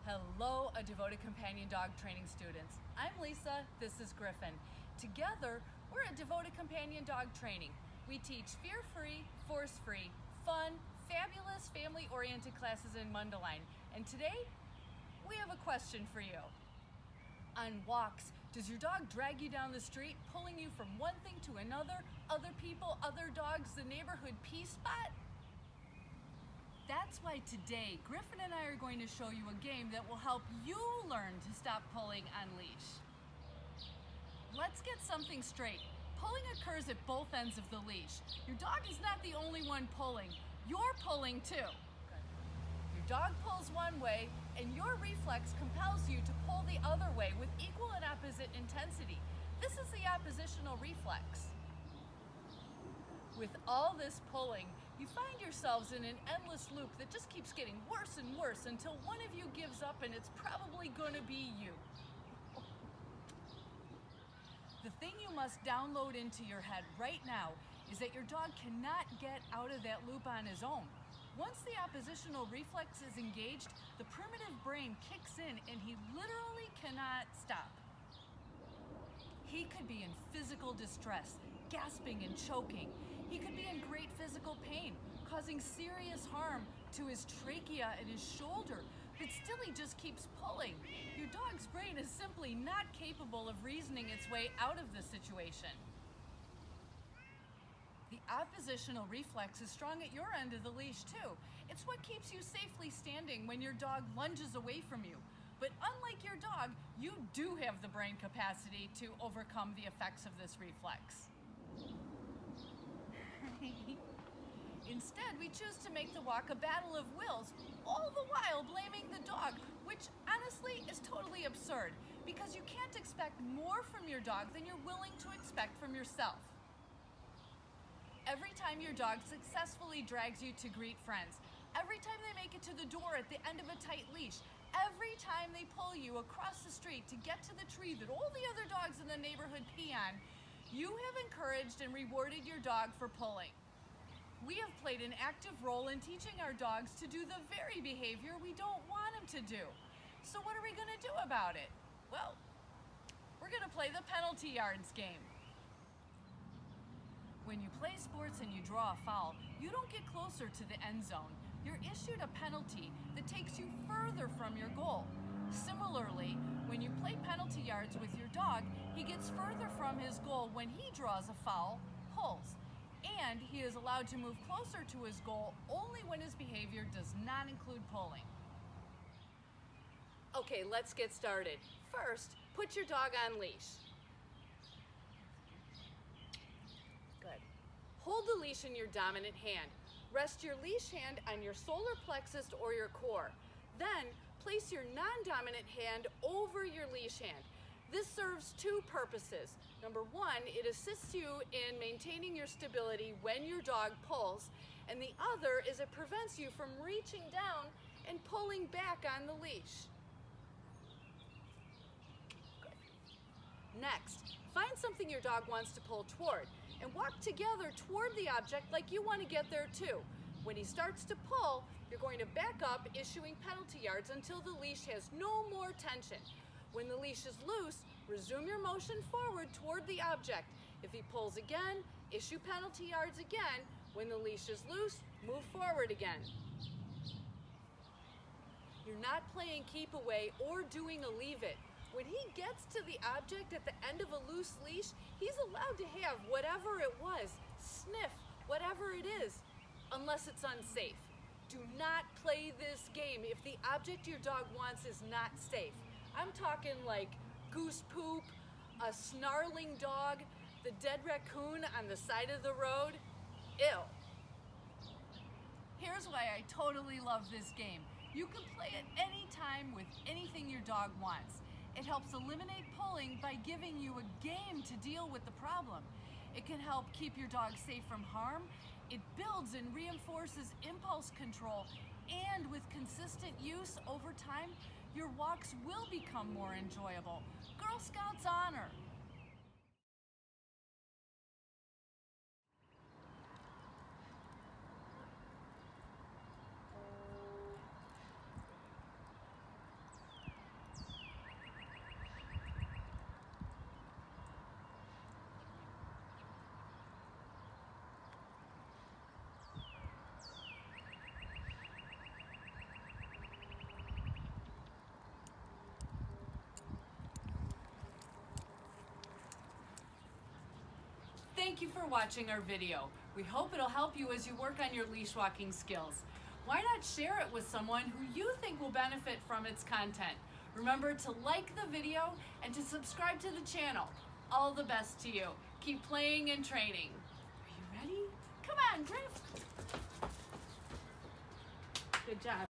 Hello, a devoted companion dog training students. I'm Lisa, this is Griffin. Together, we're a devoted companion dog training. We teach fear-free, force-free, fun, fabulous, family-oriented classes in Mundelein. And today, we have a question for you. On walks, does your dog drag you down the street, pulling you from one thing to another, other people, other dogs, the neighborhood pee spot? That's why today, Griffin and I are going to show you a game that will help you learn to stop pulling on leash. Let's get something straight. Pulling occurs at both ends of the leash. Your dog is not the only one pulling. You're pulling too. Your dog pulls one way, and your reflex compels you to pull the other way with equal and opposite intensity. This is the oppositional reflex. With all this pulling, you find yourselves in an endless loop that just keeps getting worse and worse until one of you gives up, and it's probably going to be you. The thing you must download into your head right now is that your dog cannot get out of that loop on his own. Once the oppositional reflex is engaged, the primitive brain kicks in and he literally cannot stop. He could be in physical distress, gasping and choking. He could be in great physical pain, causing serious harm to his trachea and his shoulder, but still he just keeps pulling. Your dog's brain is simply not capable of reasoning its way out of the situation. The oppositional reflex is strong at your end of the leash too. It's what keeps you safely standing when your dog lunges away from you. But unlike your dog, you do have the brain capacity to overcome the effects of this reflex. Instead, we choose to make the walk a battle of wills, all the while blaming the dog, which honestly is totally absurd, because you can't expect more from your dog than you're willing to expect from yourself. Every time your dog successfully drags you to greet friends, every time they make it to the door at the end of a tight leash, every time they pull you across the street to get to the tree that all the other dogs in the neighborhood pee on, you have encouraged and rewarded your dog for pulling. We have played an active role in teaching our dogs to do the very behavior we don't want them to do. So what are we going to do about it? Well, we're going to play the penalty yards game. When you play sports and you draw a foul, you don't get closer to the end zone. You're issued a penalty that takes you further from your goal. Similarly, when you play penalty yards with your dog, he gets further from his goal when he draws a foul, pulls, and he is allowed to move closer to his goal only when his behavior does not include pulling. Okay, let's get started. First, put your dog on leash. Good. Hold the leash in your dominant hand. Rest your leash hand on your solar plexus or your core. Then, place your non-dominant hand over your leash hand. This serves two purposes. Number one, it assists you in maintaining your stability when your dog pulls, and the other is it prevents you from reaching down and pulling back on the leash. Good. Next, find something your dog wants to pull toward, and walk together toward the object like you want to get there too. When he starts to pull, you're going to back up, issuing penalty yards until the leash has no more tension. When the leash is loose, resume your motion forward toward the object. If he pulls again, issue penalty yards again. When the leash is loose, move forward again. You're not playing keep away or doing a leave it. When he gets to the object at the end of a loose leash, he's allowed to have whatever it was, sniff whatever it is, unless it's unsafe. Do not play this game if the object your dog wants is not safe. I'm talking like goose poop, a snarling dog, the dead raccoon on the side of the road. Ew. Here's why I totally love this game. You can play it any time with anything your dog wants. It helps eliminate pulling by giving you a game to deal with the problem. It can help keep your dog safe from harm. It builds and reinforces impulse control, and with consistent use over time, your walks will become more enjoyable. Girl Scouts honor. thank you for watching our video. We hope it'll help you as you work on your leash walking skills. Why not share it with someone who you think will benefit from its content? Remember to like the video and to subscribe to the channel. All the best to you. Keep playing and training. Are you ready? Come on, Griff. Good job.